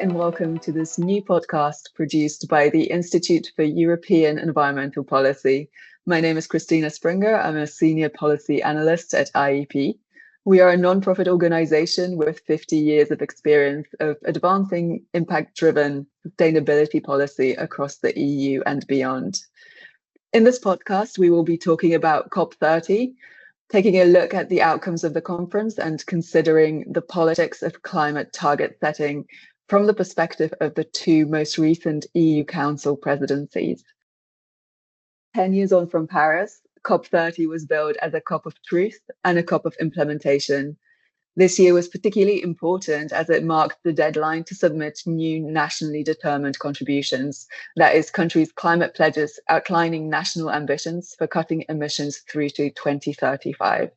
and welcome to this new podcast produced by the Institute for European Environmental Policy. My name is Krystyna Springer. I'm a senior policy analyst at IEEP. We are a non-profit organization with 50 years of experience of advancing impact-driven sustainability policy across the EU and beyond. In this podcast, we will be talking about COP30, taking a look at the outcomes of the conference and considering the politics of climate target setting from the perspective of the two most recent EU Council presidencies. 10 years on from Paris, COP30 was billed as a COP of truth and a COP of implementation. This year was particularly important as it marked the deadline to submit new nationally determined contributions, that is, countries' climate pledges outlining national ambitions for cutting emissions through to 2035.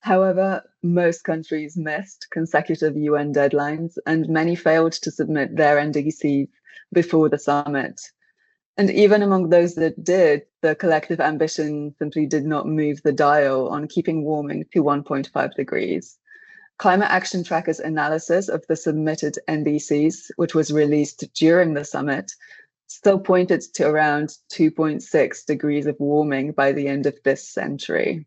However, most countries missed consecutive UN deadlines, and many failed to submit their NDCs before the summit. And even among those that did, the collective ambition simply did not move the dial on keeping warming to 1.5 degrees. Climate Action Tracker's analysis of the submitted NDCs, which was released during the summit, still pointed to around 2.6 degrees of warming by the end of this century.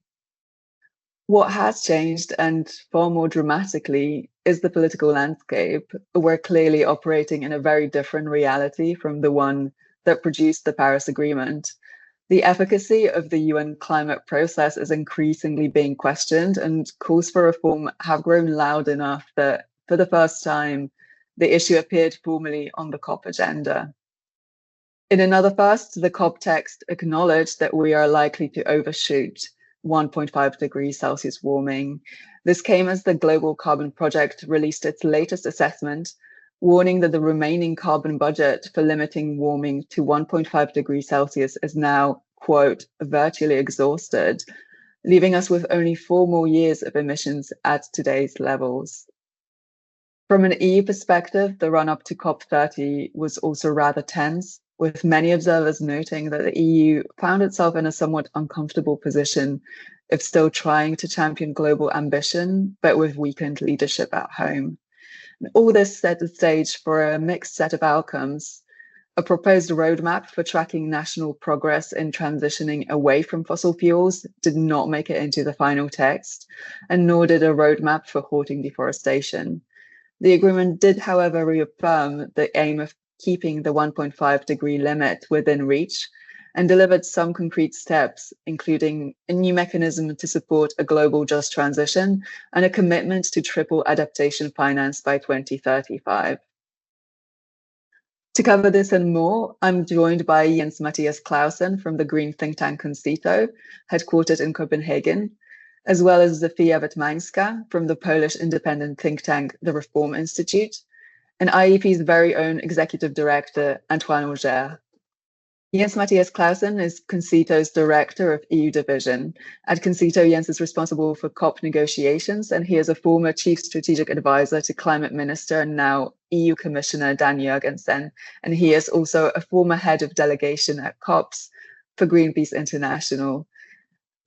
What has changed, and far more dramatically, is the political landscape. We're clearly operating in a very different reality from the one that produced the Paris Agreement. The efficacy of the UN climate process is increasingly being questioned, and calls for reform have grown loud enough that, for the first time, the issue appeared formally on the COP agenda. In another first, the COP text acknowledged that we are likely to overshoot 1.5 degrees Celsius warming. This came as the Global Carbon Project released its latest assessment, warning that the remaining carbon budget for limiting warming to 1.5 degrees Celsius is now, quote, virtually exhausted, leaving us with only 4 more years of emissions at today's levels. From an EU perspective, the run-up to COP30 was also rather tense, with many observers noting that the EU found itself in a somewhat uncomfortable position of still trying to champion global ambition, but with weakened leadership at home. And all this set the stage for a mixed set of outcomes. A proposed roadmap for tracking national progress in transitioning away from fossil fuels did not make it into the final text, and nor did a roadmap for halting deforestation. The agreement did, however, reaffirm the aim of keeping the 1.5 degree limit within reach, and delivered some concrete steps, including a new mechanism to support a global just transition and a commitment to triple adaptation finance by 2035. To cover this and more, I'm joined by Mattias Clausen from the green think tank CONCITO, headquartered in Copenhagen, as well as Zofia Wetmańska from the Polish independent think tank, the Reform Institute, and IEP's very own executive director, Antoine Oger. Mattias Clausen is CONCITO's director of EU division. At CONCITO, Jens is responsible for COP negotiations, and he is a former chief strategic advisor to climate minister and now EU Commissioner Dan Jurgensen. And he is also a former head of delegation at COPs for Greenpeace International.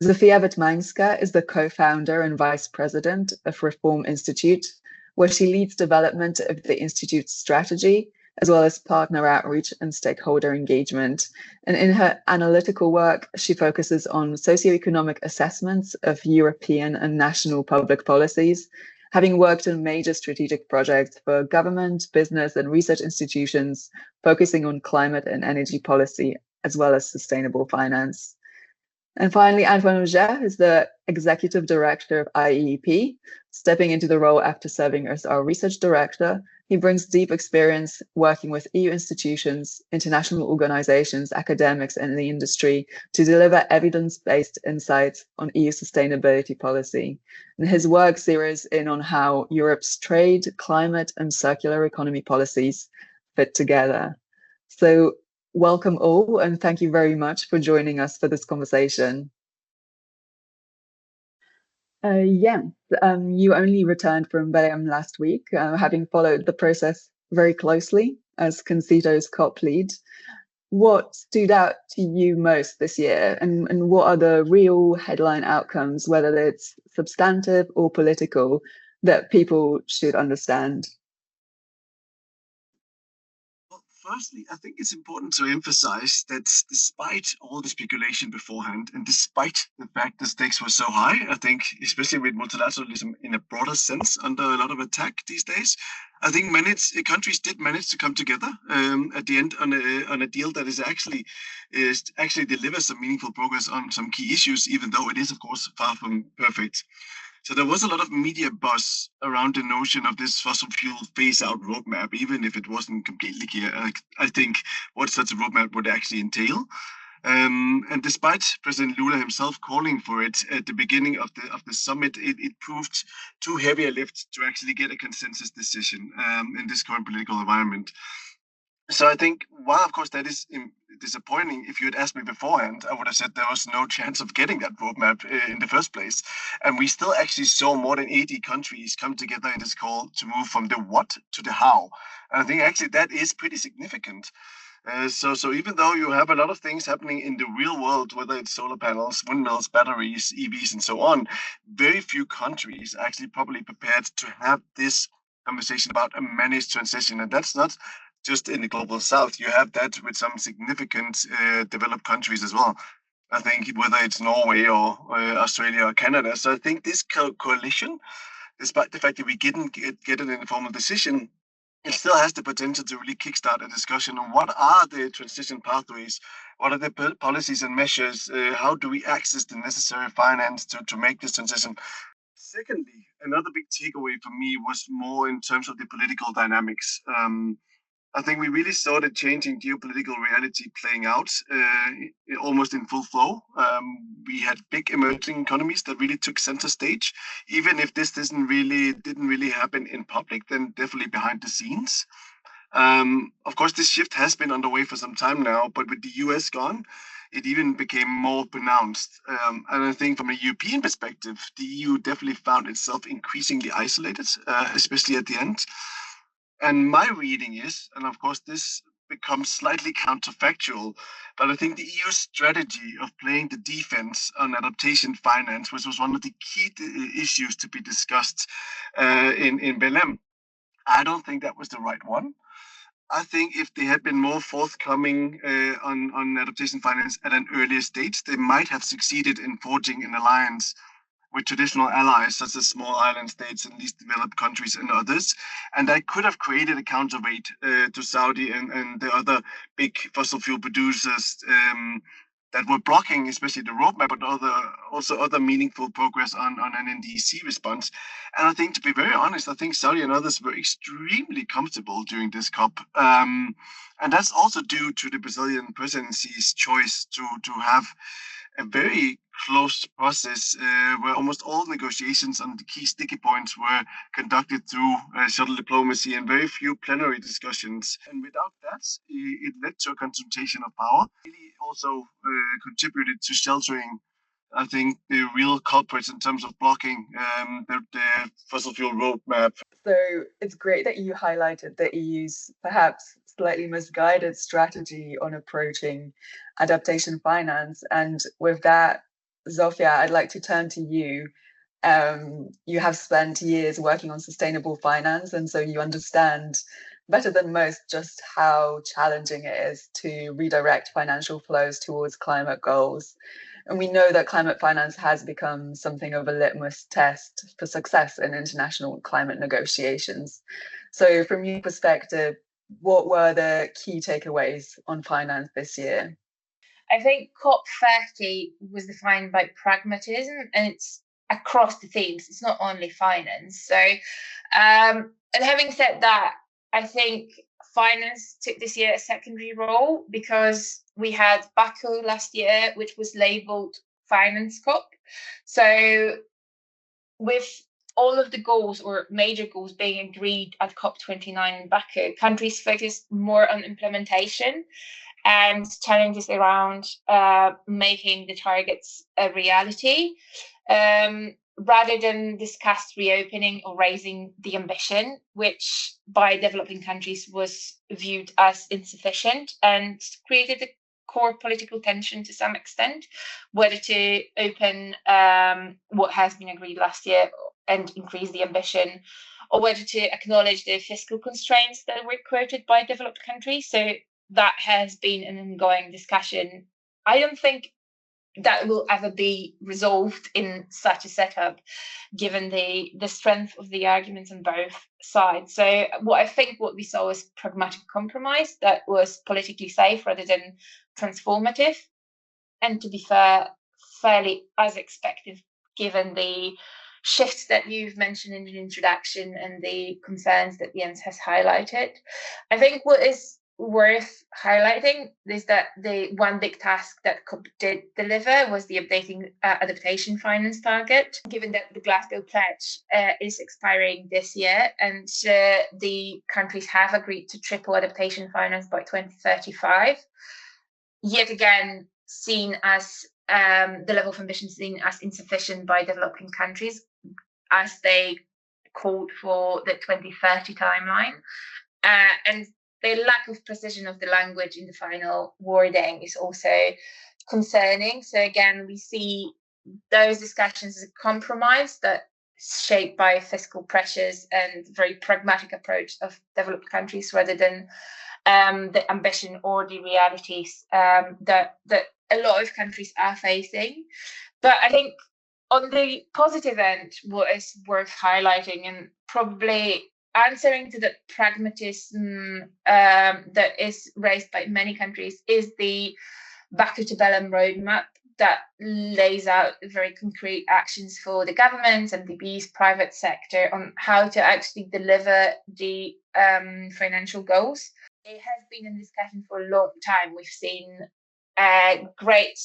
Zofia Wetmańska is the co-founder and vice president of Reform Institute, where she leads development of the Institute's strategy, as well as partner outreach and stakeholder engagement. And in her analytical work, she focuses on socioeconomic assessments of European and national public policies, having worked on major strategic projects for government, business, and research institutions, focusing on climate and energy policy, as well as sustainable finance. And finally, Antoine Oger is the executive director of IEEP, stepping into the role after serving as our research director. He brings deep experience working with EU institutions, international organizations, academics, and the industry to deliver evidence-based insights on EU sustainability policy. And his work zeroes in on how Europe's trade, climate, and circular economy policies fit together. So welcome all, and thank you very much for joining us for this conversation. You only returned from Belém last week, having followed the process very closely as CONCITO's COP lead. What stood out to you most this year, and what are the real headline outcomes, whether it's substantive or political, that people should understand? Firstly, I think it's important to emphasize that despite all the speculation beforehand, and despite the fact the stakes were so high, I think, especially with multilateralism in a broader sense under a lot of attack these days, I think countries did manage to come together at the end on a deal that actually delivers some meaningful progress on some key issues, even though it is, of course, far from perfect. So there was a lot of media buzz around the notion of this fossil fuel phase out roadmap, even if it wasn't completely clear, I think, what such a roadmap would actually entail. And despite President Lula himself calling for it at the beginning of the summit, it proved too heavy a lift to actually get a consensus decision in this current political environment. So I think, while of course that is disappointing, if you had asked me beforehand, I would have said there was no chance of getting that roadmap in the first place. And we still actually saw more than 80 countries come together in this call to move from the what to the how. And I think actually that is pretty significant. So even though you have a lot of things happening in the real world, whether it's solar panels, windmills, batteries, EVs, and so on, very few countries are actually probably prepared to have this conversation about a managed transition. And that's not just in the global south. You have that with some significant developed countries as well. I think whether it's Norway or Australia or Canada. So I think this coalition, despite the fact that we didn't get an informal decision, it still has the potential to really kickstart a discussion on what are the transition pathways, what are the policies and measures, how do we access the necessary finance to make this transition. Secondly, another big takeaway for me was more in terms of the political dynamics. I think we really saw the changing geopolitical reality playing out almost in full flow. We had big emerging economies that really took center stage, even if this didn't really happen in public, then definitely behind the scenes. Of course, this shift has been underway for some time now, but with the US gone, it even became more pronounced. And I think from a European perspective, the EU definitely found itself increasingly isolated, especially at the end. And my reading is, and of course this becomes slightly counterfactual, but I think the EU's strategy of playing the defense on adaptation finance, which was one of the key issues to be discussed in Belém, I don't think that was the right one. I think if they had been more forthcoming on adaptation finance at an earlier stage, they might have succeeded in forging an alliance with traditional allies such as small island states and least developed countries and others. And that could have created a counterweight to Saudi and the other big fossil fuel producers that were blocking, especially the roadmap, but also other meaningful progress on an NDC response. And I think, to be very honest, I think Saudi and others were extremely comfortable during this COP. And that's also due to the Brazilian presidency's choice to have a very close process where almost all negotiations on the key sticky points were conducted through shuttle diplomacy and very few plenary discussions. And without that, it led to a concentration of power. It really also contributed to sheltering, I think, the real culprits in terms of blocking the fossil fuel roadmap. So it's great that you highlighted the EU's perhaps slightly misguided strategy on approaching adaptation finance. And with that, Zofia, I'd like to turn to you. You have spent years working on sustainable finance, and so you understand better than most just how challenging it is to redirect financial flows towards climate goals. And we know that climate finance has become something of a litmus test for success in international climate negotiations. So from your perspective, what were the key takeaways on finance this year? I think COP30 was defined by pragmatism, and it's across the themes. It's not only finance. So, and having said that, I think finance took this year a secondary role because we had Baku last year, which was labeled Finance COP. So with all of the goals or major goals being agreed at COP29 in Baku, countries focused more on implementation and challenges around making the targets a reality, rather than discuss reopening or raising the ambition, which by developing countries was viewed as insufficient and created a core political tension to some extent, whether to open what has been agreed last year and increase the ambition, or whether to acknowledge the fiscal constraints that were quoted by developed countries. So that has been an ongoing discussion. I don't think that will ever be resolved in such a setup, given the strength of the arguments on both sides. So what we saw was pragmatic compromise that was politically safe rather than transformative, and to be fair, fairly as expected, given the shifts that you've mentioned in the introduction and the concerns that Jens has highlighted. I think what is worth highlighting is that the one big task that COP did deliver was the updating adaptation finance target, given that the Glasgow Pledge is expiring this year, and the countries have agreed to triple adaptation finance by 2035. Yet again, seen as the level of ambition seen as insufficient by developing countries, as they called for the 2030 timeline. And the lack of precision of the language in the final wording is also concerning. So again, we see those discussions as a compromise that is shaped by fiscal pressures and very pragmatic approach of developed countries rather than the ambition or the realities that a lot of countries are facing. But I think on the positive end, what is worth highlighting and probably answering to the pragmatism that is raised by many countries is the Baku to Belém roadmap that lays out very concrete actions for the governments and the private sector on how to actually deliver the financial goals. It has been in discussion for a long time. We've seen a great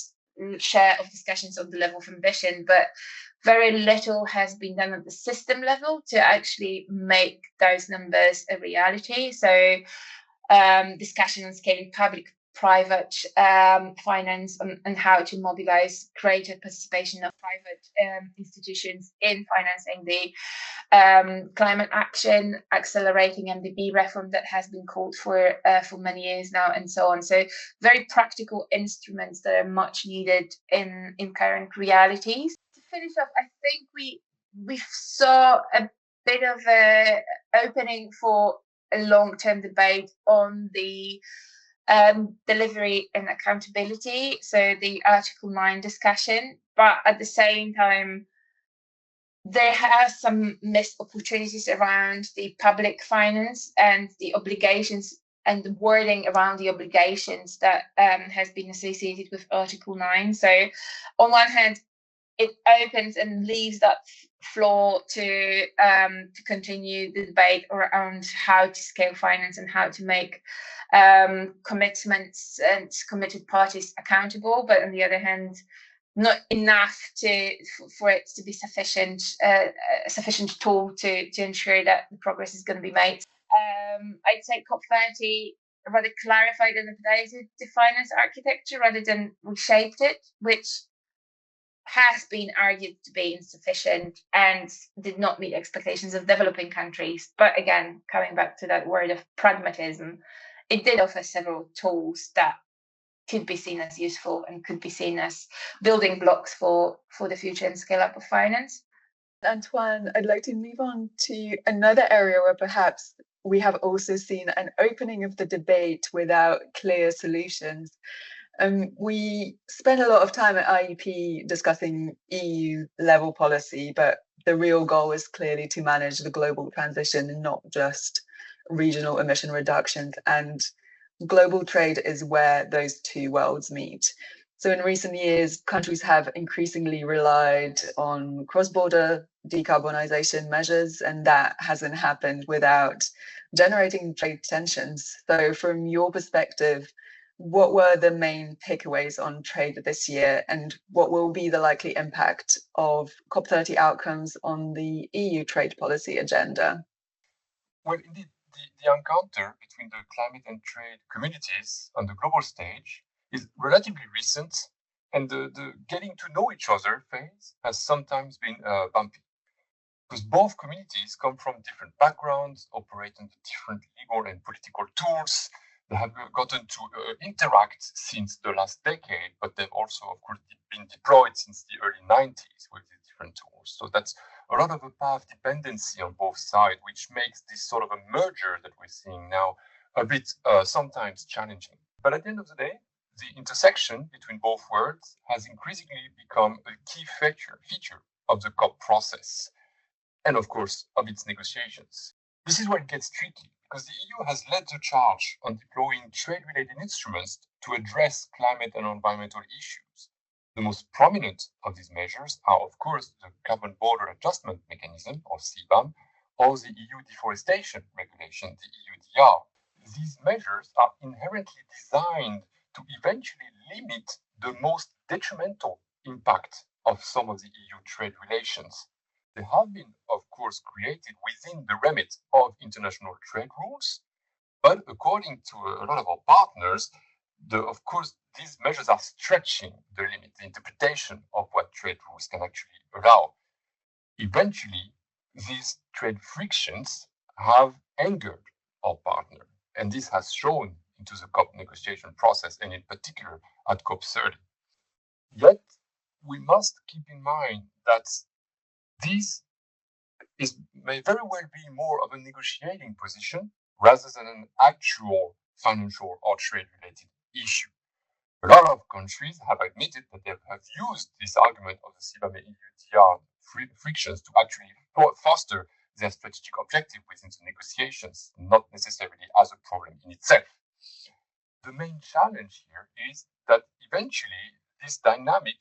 share of discussions on the level of ambition, but very little has been done at the system level to actually make those numbers a reality. So discussion on scaling public-private finance and how to mobilize greater participation of private institutions in financing the climate action, accelerating MDB reform that has been called for many years now, and so on. So very practical instruments that are much needed in current realities. To finish off, I think we saw a bit of a opening for a long-term debate on the delivery and accountability, so the Article 9 discussion, but at the same time, there are some missed opportunities around the public finance and the obligations and the wording around the obligations that has been associated with Article 9. So on one hand, it opens and leaves that floor to continue the debate around how to scale finance and how to make commitments and committed parties accountable. But on the other hand, not enough for it to be sufficient tool to ensure that the progress is going to be made. I'd say COP30 rather clarified and updated the finance architecture rather than reshaped it, which has been argued to be insufficient and did not meet expectations of developing countries. But again, coming back to that word of pragmatism, it did offer several tools that could be seen as useful and could be seen as building blocks for the future and scale up of finance. Antoine, I'd like to move on to another area where perhaps we have also seen an opening of the debate without clear solutions. We spent a lot of time at IEEP discussing EU level policy, but the real goal is clearly to manage the global transition and not just regional emission reductions. And global trade is where those two worlds meet. So in recent years, countries have increasingly relied on cross-border decarbonization measures, and that hasn't happened without generating trade tensions. So from your perspective, what were the main takeaways on trade this year, and what will be the likely impact of COP30 outcomes on the EU trade policy agenda? Well, indeed, the encounter between the climate and trade communities on the global stage is relatively recent, and the getting to know each other phase has sometimes been bumpy, because both communities come from different backgrounds, operate under different legal and political tools. They have gotten to interact since the last decade, but they've also, of course, been deployed since the early 90s with the different tools. So that's a lot of a path dependency on both sides, which makes this sort of a merger that we're seeing now a bit sometimes challenging. But at the end of the day, the intersection between both worlds has increasingly become a key feature of the COP process and, of course, of its negotiations. This is where it gets tricky, because the EU has led the charge on deploying trade-related instruments to address climate and environmental issues. The most prominent of these measures are, of course, the Carbon Border Adjustment Mechanism, or CBAM, or the EU Deforestation Regulation, the EUDR. These measures are inherently designed to eventually limit the most detrimental impact of some of the EU trade relations. They have been, of course, created within the remit of international trade rules, but according to a lot of our partners, of course, these measures are stretching the limit, the interpretation of what trade rules can actually allow. Eventually, these trade frictions have angered our partner, and this has shown into the COP negotiation process, and in particular at COP30. Yet, we must keep in mind that this may very well be more of a negotiating position rather than an actual financial or trade-related issue. A lot of countries have admitted that they have used this argument of the CBAM and EUDR frictions to actually foster their strategic objective within the negotiations, not necessarily as a problem in itself. The main challenge here is that eventually this dynamic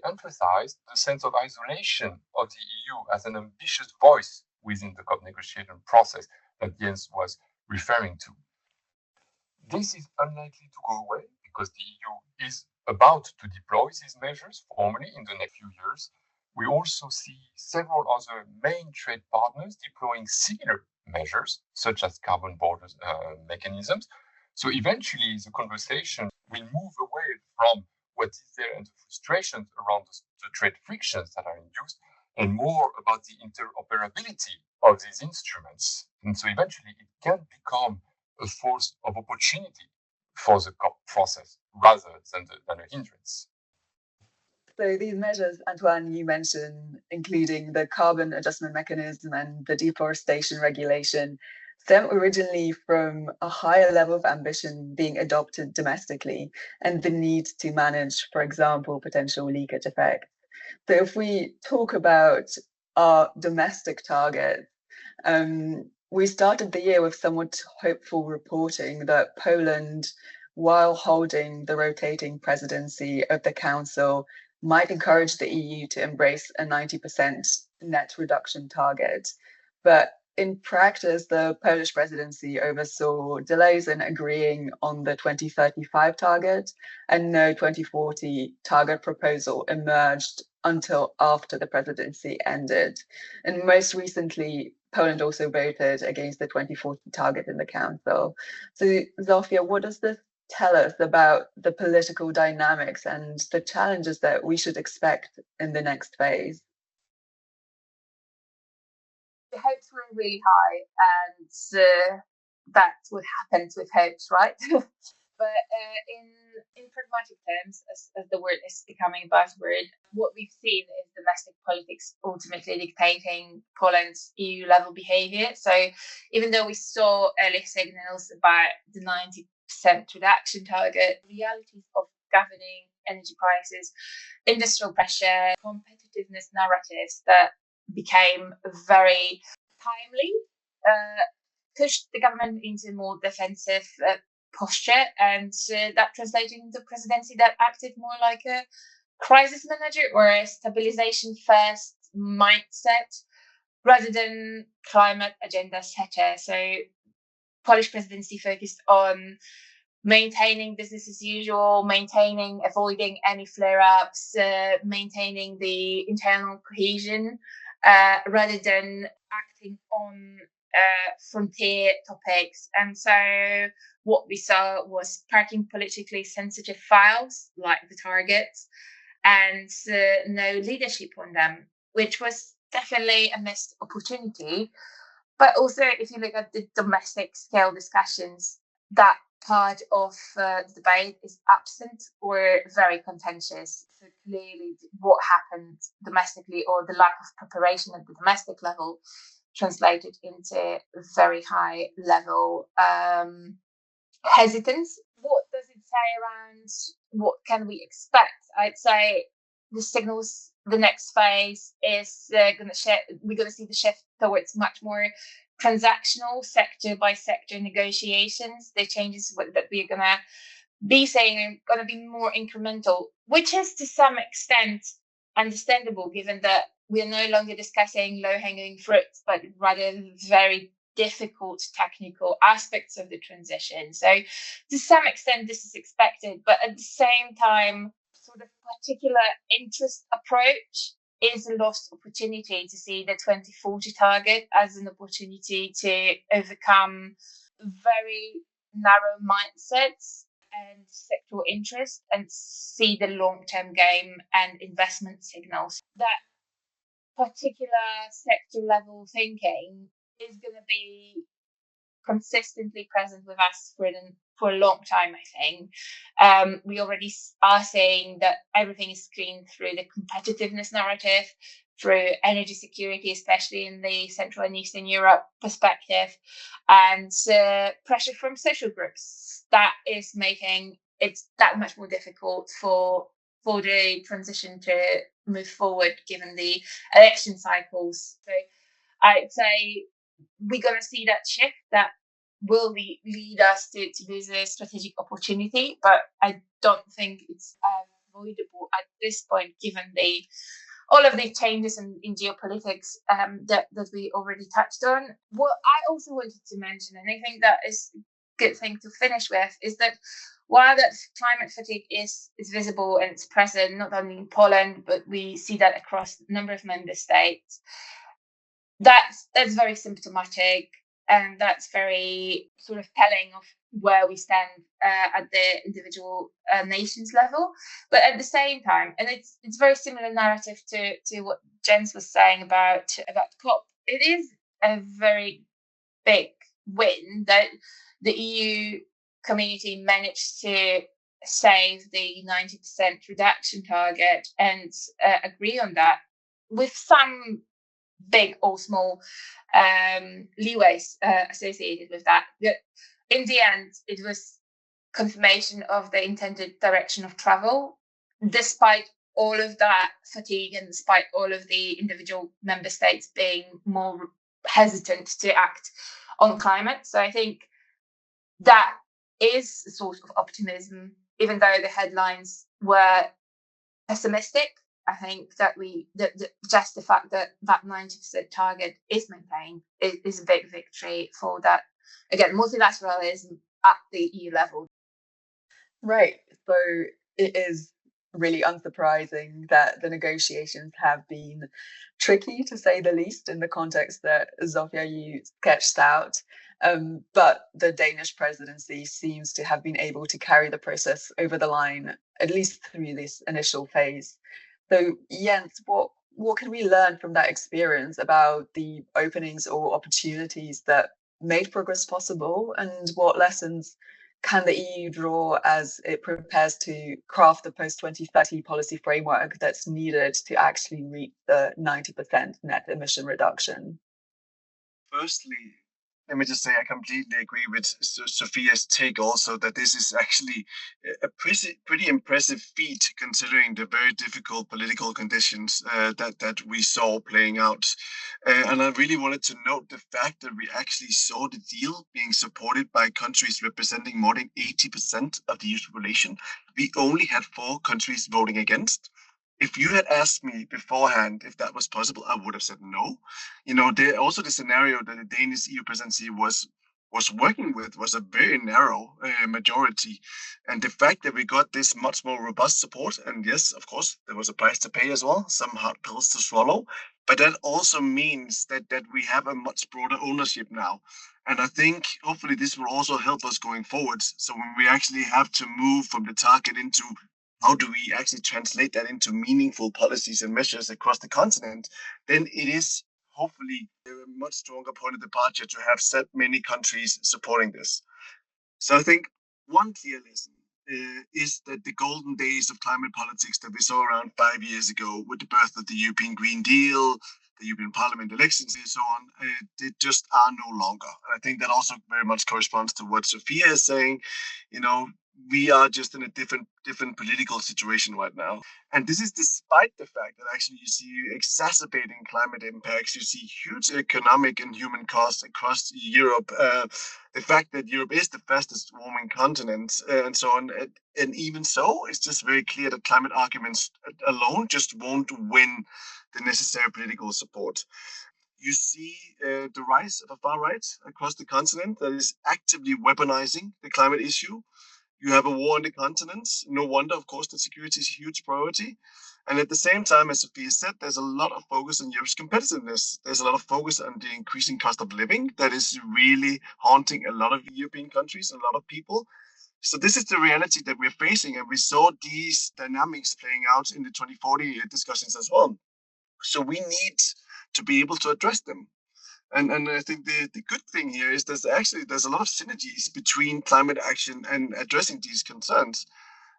emphasized the sense of isolation of the EU as an ambitious voice within the COP negotiation process that Jens was referring to. This is unlikely to go away because the EU is about to deploy these measures formally in the next few years. We also see several other main trade partners deploying similar measures, such as carbon border mechanisms. So eventually, the conversation will move away from what is there and the frustrations around the trade frictions that are induced, and more about the interoperability of these instruments. And so eventually, it can become a force of opportunity for the COP process rather than a hindrance. So these measures, Antoine, you mentioned, including the carbon adjustment mechanism and the deforestation regulation, stem originally from a higher level of ambition being adopted domestically and the need to manage, for example, potential leakage effects. So if we talk about our domestic targets, we started the year with somewhat hopeful reporting that Poland, while holding the rotating presidency of the Council, might encourage the EU to embrace a 90% net reduction target. But in practice, the Polish presidency oversaw delays in agreeing on the 2035 target, and no 2040 target proposal emerged until after the presidency ended. And most recently, Poland also voted against the 2040 target in the Council. So, Zofia, what does this tell us about the political dynamics and the challenges that we should expect in the next phase? The hopes were really high, and that's what happens with hopes, right? But in pragmatic terms, as the word is becoming a buzzword, what we've seen is domestic politics ultimately dictating Poland's EU-level behaviour. So even though we saw early signals about the 90% reduction target, realities of governing energy prices, industrial pressure, competitiveness narratives that became very timely pushed the government into a more defensive posture, and that translated into a presidency that acted more like a crisis manager or a stabilization first mindset rather than climate agenda setter. So Polish presidency focused on maintaining business as usual, avoiding any flare-ups, maintaining the internal cohesion, rather than acting on frontier topics. And so what we saw was parking politically sensitive files like the targets and no leadership on them, which was definitely a missed opportunity. But also, if you look at the domestic scale discussions, that part of the debate is absent or very contentious. So clearly what happened domestically or the lack of preparation at the domestic level translated into very high level hesitance. What does it say around what can we expect? I'd say the signals the next phase is we're going to see the shift towards much more transactional sector by sector negotiations. The changes that we're going to be saying are going to be more incremental, which is to some extent understandable given that we are no longer discussing low-hanging fruits, but rather very difficult technical aspects of the transition. So to some extent, this is expected, but at the same time, sort of particular interest approach is a lost opportunity to see the 2040 target as an opportunity to overcome very narrow mindsets and sectoral interest and see the long-term game and investment signals. That particular sector level thinking is going to be consistently present with us for a long time, I think. We already are saying that everything is screened through the competitiveness narrative, through energy security, especially in the Central and Eastern Europe perspective, and pressure from social groups. That is making it that much more difficult for the transition to move forward, given the election cycles. So I'd say we're going to see that shift that will lead us to lose a strategic opportunity, but I don't think it's avoidable at this point, given all of the changes in geopolitics that we already touched on. What I also wanted to mention, and I think that is a good thing to finish with, is that while that climate fatigue is visible and it's present not only in Poland, but we see that across a number of member states, that's very symptomatic, and that's very sort of telling of where we stand at the individual nations level. But at the same time, and it's very similar narrative to what Jens was saying about COP. It is a very big win that the EU community managed to save the 90% reduction target and agree on that with some big or small leeways associated with that. In the end, it was confirmation of the intended direction of travel, despite all of that fatigue and despite all of the individual member states being more hesitant to act on climate. So I think that is a source of optimism, even though the headlines were pessimistic. I think that just the fact that 90% target is maintained is a big victory for that, again, multilateralism at the EU level. Right. So it is really unsurprising that the negotiations have been tricky, to say the least, in the context that Zofia, you sketched out. But the Danish presidency seems to have been able to carry the process over the line, at least through this initial phase. So Jens, what can we learn from that experience about the openings or opportunities that made progress possible, and what lessons can the EU draw as it prepares to craft the post-2030 policy framework that's needed to actually reach the 90% net emission reduction? Firstly, let me just say I completely agree with Zofia's take also, that this is actually a pretty impressive feat considering the very difficult political conditions that we saw playing out. And I really wanted to note the fact that we actually saw the deal being supported by countries representing more than 80% of the youth population. We only had 4 countries voting against. If you had asked me beforehand if that was possible, I would have said no. You know, also the scenario that the Danish EU presidency was working with was a very narrow majority. And the fact that we got this much more robust support, and yes, of course, there was a price to pay as well, some hard pills to swallow, but that also means that we have a much broader ownership now. And I think hopefully this will also help us going forward. So when we actually have to move from the target into how do we actually translate that into meaningful policies and measures across the continent, then it is hopefully a much stronger point of departure to have so many countries supporting this. So I think one clear lesson is that the golden days of climate politics that we saw around 5 years ago with the birth of the European Green Deal, the European Parliament elections and so on, they just are no longer. And I think that also very much corresponds to what Zofia is saying. You know, we are just in a different political situation right now. And this is despite the fact that actually you see exacerbating climate impacts, you see huge economic and human costs across Europe, the fact that Europe is the fastest warming continent, and so on. And even so, it's just very clear that climate arguments alone just won't win the necessary political support. You see the rise of a far right across the continent that is actively weaponizing the climate issue. You have a war on the continent. No wonder, of course, that security is a huge priority. And at the same time, as Zofia said, there's a lot of focus on Europe's competitiveness. There's a lot of focus on the increasing cost of living that is really haunting a lot of European countries and a lot of people. So this is the reality that we're facing. And we saw these dynamics playing out in the 2040 discussions as well. So we need to be able to address them. And I think the good thing here is there's a lot of synergies between climate action and addressing these concerns.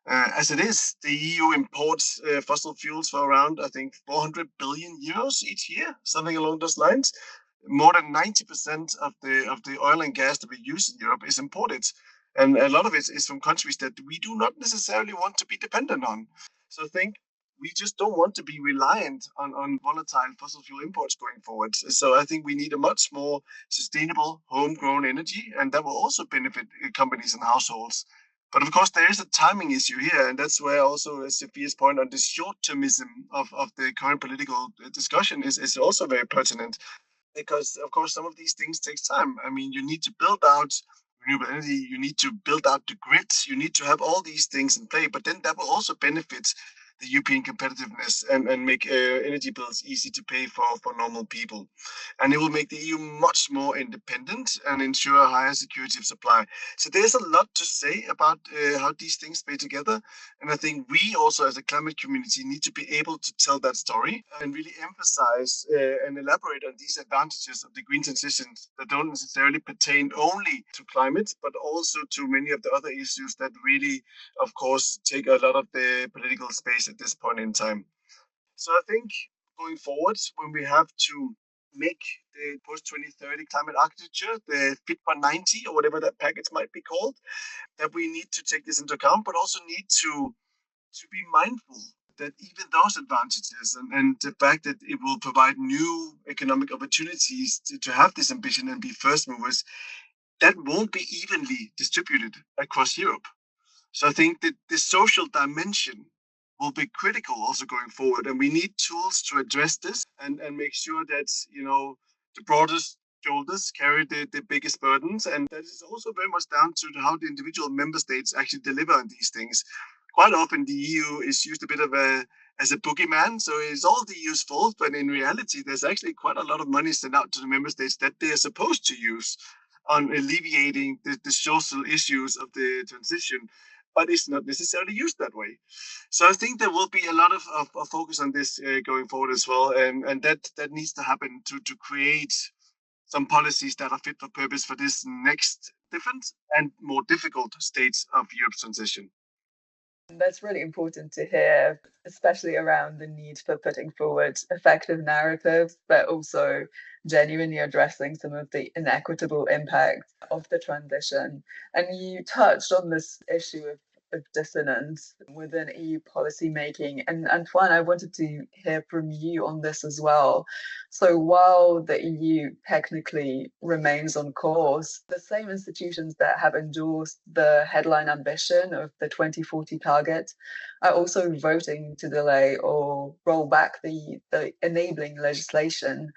As it is, the EU imports fossil fuels for around, I think, 400 billion euros each year, something along those lines. More than 90% of the oil and gas that we use in Europe is imported. And a lot of it is from countries that we do not necessarily want to be dependent on. So I think we just don't want to be reliant on volatile fossil fuel imports going forward. So I think we need a much more sustainable homegrown energy, and that will also benefit companies and households. But of course, there is a timing issue here, and that's where also Zofia's point on the short-termism of the current political discussion is also very pertinent, because of course some of these things takes time. I mean, you need to build out renewable energy, you need to build out the grids, you need to have all these things in play, but then that will also benefit the European competitiveness and make energy bills easy to pay for normal people. And it will make the EU much more independent and ensure a higher security of supply. So there's a lot to say about how these things play together. And I think we also as a climate community need to be able to tell that story and really emphasize and elaborate on these advantages of the green transition that don't necessarily pertain only to climate, but also to many of the other issues that really, of course, take a lot of the political space at this point in time. So I think going forward, when we have to make the post-2030 climate architecture, the Fit for 90 or whatever that package might be called, that we need to take this into account, but also need to be mindful that even those advantages and the fact that it will provide new economic opportunities to have this ambition and be first movers, that won't be evenly distributed across Europe. So I think that the social dimension will be critical also going forward. And we need tools to address this and make sure that, you know, the broadest shoulders carry the biggest burdens. And that is also very much down to how the individual member states actually deliver on these things. Quite often the EU is used a bit of as a boogeyman. So it's all the EU's fault. But in reality, there's actually quite a lot of money sent out to the member states that they are supposed to use on alleviating the social issues of the transition, but it's not necessarily used that way. So I think there will be a lot of focus on this going forward as well, and that needs to happen to create some policies that are fit for purpose for this next different and more difficult stage of Europe's transition. That's really important to hear, especially around the need for putting forward effective narratives, but also genuinely addressing some of the inequitable impacts of the transition. And you touched on this issue of dissonance within EU policy making. And Antoine, I wanted to hear from you on this as well. So while the EU technically remains on course, the same institutions that have endorsed the headline ambition of the 2040 target are also voting to delay or roll back the enabling legislation.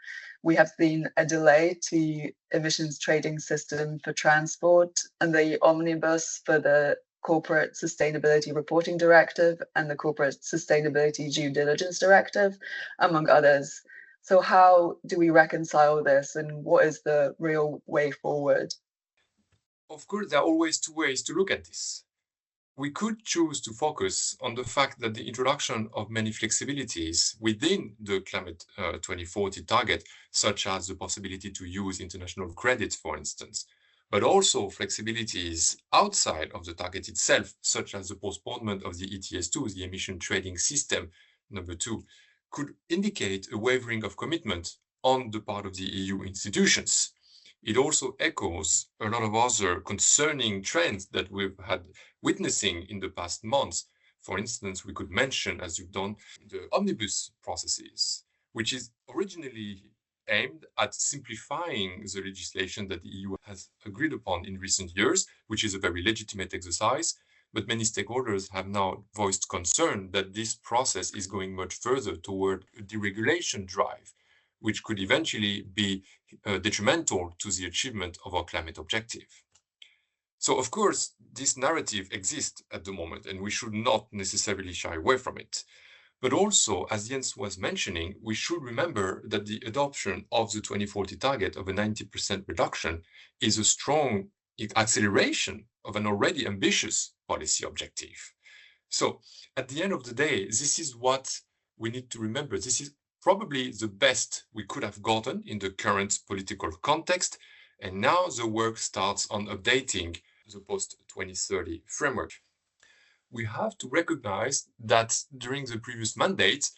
We have seen a delay to emissions trading system for transport and the omnibus for the Corporate Sustainability Reporting Directive and the Corporate Sustainability Due Diligence Directive, among others. So how do we reconcile this and what is the real way forward? Of course, there are always two ways to look at this. We could choose to focus on the fact that the introduction of many flexibilities within the climate 2040 target, such as the possibility to use international credits, for instance, but also flexibilities outside of the target itself, such as the postponement of the ETS2, the emission trading system, number 2, could indicate a wavering of commitment on the part of the EU institutions. It also echoes a lot of other concerning trends that we've had witnessing in the past months. For instance, we could mention, as you've done, the omnibus processes, which is originally aimed at simplifying the legislation that the EU has agreed upon in recent years, which is a very legitimate exercise. But many stakeholders have now voiced concern that this process is going much further toward a deregulation drive, which could eventually be detrimental to the achievement of our climate objective. So, of course, this narrative exists at the moment, and we should not necessarily shy away from it. But also, as Jens was mentioning, we should remember that the adoption of the 2040 target of a 90% reduction is a strong acceleration of an already ambitious policy objective. So, at the end of the day, this is what we need to remember. This is probably the best we could have gotten in the current political context. And now the work starts on updating the post-2030 framework. We have to recognize that during the previous mandate,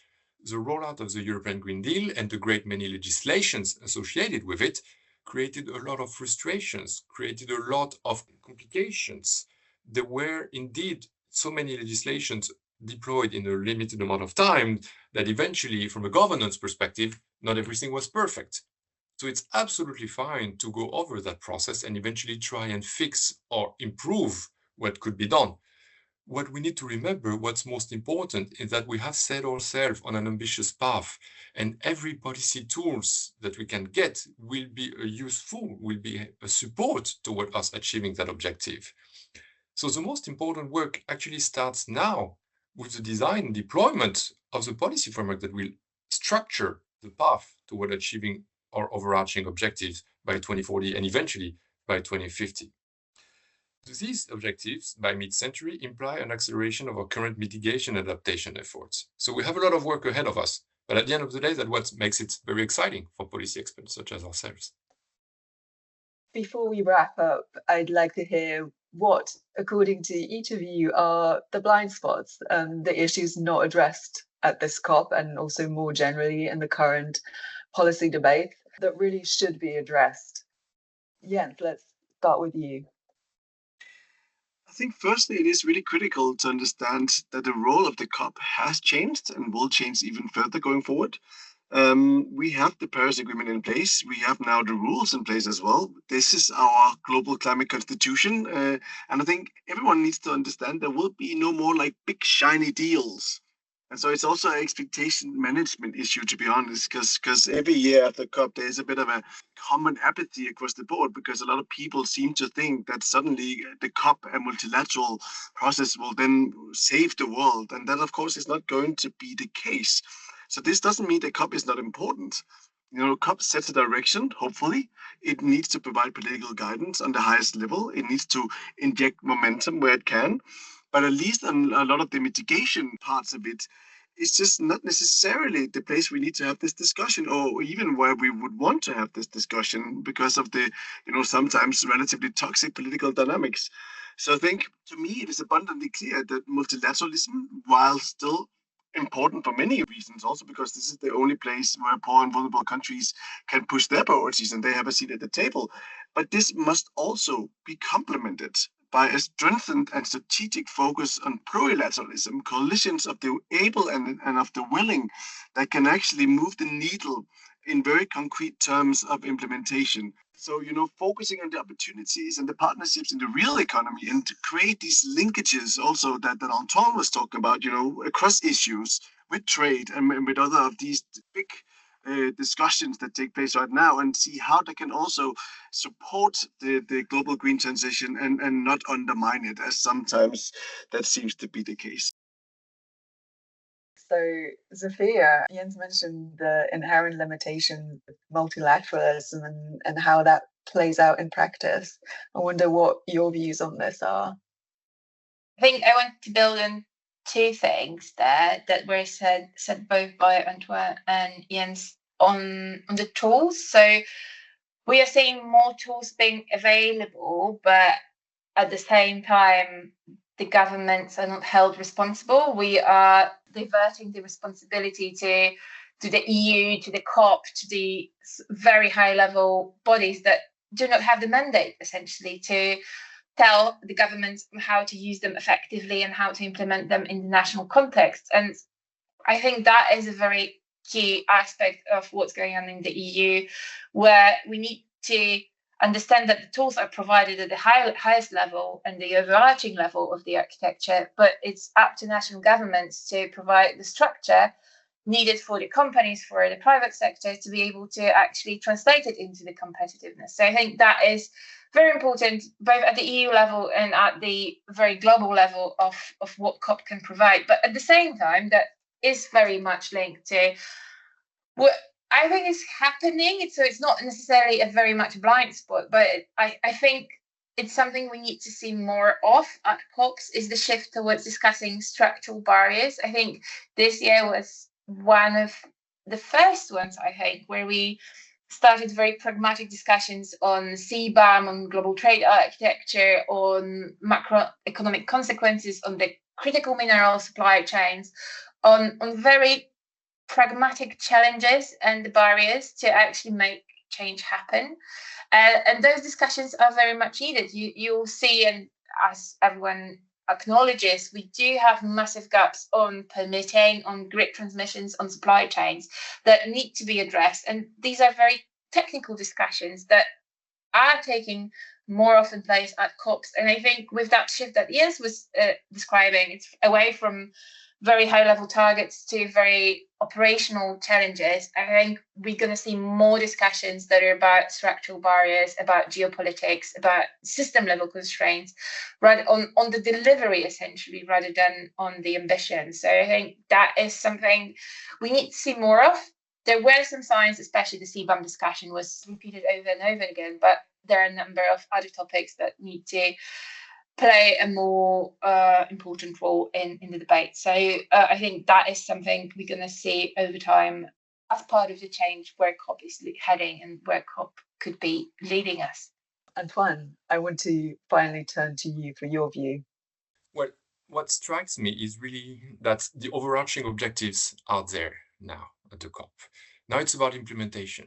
the rollout of the European Green Deal and the great many legislations associated with it created a lot of frustrations, created a lot of complications. There were indeed so many legislations deployed in a limited amount of time that eventually, from a governance perspective, not everything was perfect. So it's absolutely fine to go over that process and eventually try and fix or improve what could be done. What we need to remember, what's most important, is that we have set ourselves on an ambitious path, and every policy tools that we can get will be will be a support toward us achieving that objective. So the most important work actually starts now with the design and deployment of the policy framework that will structure the path toward achieving our overarching objectives by 2040 and eventually by 2050. These objectives by mid-century imply an acceleration of our current mitigation and adaptation efforts. So we have a lot of work ahead of us, but at the end of the day, that's what makes it very exciting for policy experts such as ourselves. Before we wrap up, I'd like to hear what, according to each of you, are the blind spots, the issues not addressed at this COP and also more generally in the current policy debate that really should be addressed. Jens, let's start with you. I think firstly, it is really critical to understand that the role of the COP has changed and will change even further going forward. We have the Paris Agreement in place. We have now the rules in place as well. This is our global climate constitution. And I think everyone needs to understand there will be no more like big shiny deals. And so it's also an expectation management issue, to be honest, because every year after COP, there's a bit of a common apathy across the board because a lot of people seem to think that suddenly the COP and multilateral process will then save the world. And that, of course, is not going to be the case. So this doesn't mean that COP is not important. COP sets a direction, hopefully. It needs to provide political guidance on the highest level. It needs to inject momentum where it can. But at least on a lot of the mitigation parts of it, it's just not necessarily the place we need to have this discussion, or even where we would want to have this discussion because of the, sometimes relatively toxic political dynamics. So I think, to me, it is abundantly clear that multilateralism, while still important for many reasons, also because this is the only place where poor and vulnerable countries can push their priorities and they have a seat at the table. But this must also be complemented by a strengthened and strategic focus on plurilateralism, coalitions of the able and of the willing that can actually move the needle in very concrete terms of implementation. So, focusing on the opportunities and the partnerships in the real economy and to create these linkages also that Antoine was talking about, across issues with trade and with other of these big discussions that take place right now, and see how they can also support the global green transition and not undermine it, as sometimes that seems to be the case. So, Zofia, Jens mentioned the inherent limitation of multilateralism and how that plays out in practice. I wonder what your views on this are. I think I want to build on two things there that were said both by Antoine and Jens on the tools. So we are seeing more tools being available, but at the same time, the governments are not held responsible. We are diverting the responsibility to the EU, to the COP, to the very high level bodies that do not have the mandate, essentially, to tell the governments how to use them effectively and how to implement them in the national context. And I think that is a very key aspect of what's going on in the EU, where we need to understand that the tools are provided at the highest level and the overarching level of the architecture, but it's up to national governments to provide the structure needed for the companies, for the private sector, to be able to actually translate it into the competitiveness. So I think that is very important, both at the EU level and at the very global level of what COP can provide. But at the same time, that is very much linked to what I think is happening. So it's not necessarily a very much blind spot, but I think it's something we need to see more of at COPs, is the shift towards discussing structural barriers. I think this year was one of the first ones, I think, where we started very pragmatic discussions on CBAM, on global trade architecture, on macroeconomic consequences, on the critical mineral supply chains, on very pragmatic challenges and the barriers to actually make change happen. And those discussions are very much needed. You'll see, and as everyone acknowledges, we do have massive gaps on permitting, on grid transmissions, on supply chains that need to be addressed. And these are very technical discussions that are taking more often place at COPs. And I think with that shift that Jens was describing, it's away from very high level targets to very operational challenges. I think we're going to see more discussions that are about structural barriers, about geopolitics, about system level constraints, rather on the delivery, essentially, rather than on the ambition. So I think that is something we need to see more of. There were some signs, especially the CBAM discussion was repeated over and over again, but there are a number of other topics that need to play a more important role in the debate. So I think that is something we're going to see over time as part of the change where COP is heading and where COP could be leading us. Antoine, I want to finally turn to you for your view. Well, what strikes me is really that the overarching objectives are there now at the COP. Now it's about implementation.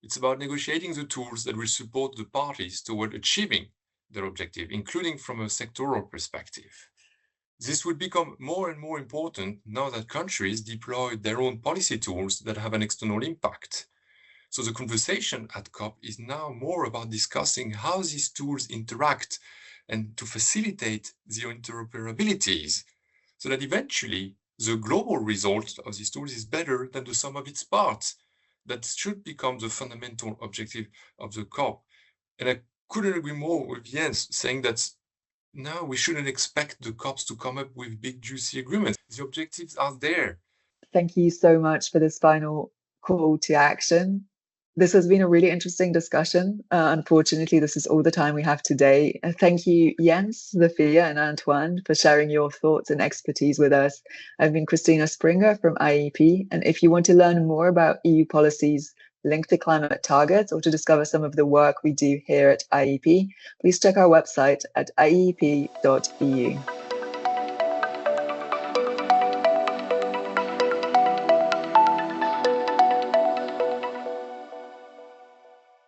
It's about negotiating the tools that will support the parties toward achieving their objective, including from a sectoral perspective. This will become more and more important now that countries deploy their own policy tools that have an external impact. So the conversation at COP is now more about discussing how these tools interact and to facilitate the interoperabilities, so that eventually the global result of these tools is better than the sum of its parts. That should become the fundamental objective of the COP. And I couldn't agree more with Jens, saying that now we shouldn't expect the COPs to come up with big, juicy agreements. The objectives are there. Thank you so much for this final call to action. This has been a really interesting discussion. Unfortunately, this is all the time we have today. Thank you, Jens, Zofia, and Antoine, for sharing your thoughts and expertise with us. I've been Krystyna Springer from IEEP, and if you want to learn more about EU policies linked to climate targets or to discover some of the work we do here at IEEP, please check our website at ieep.eu.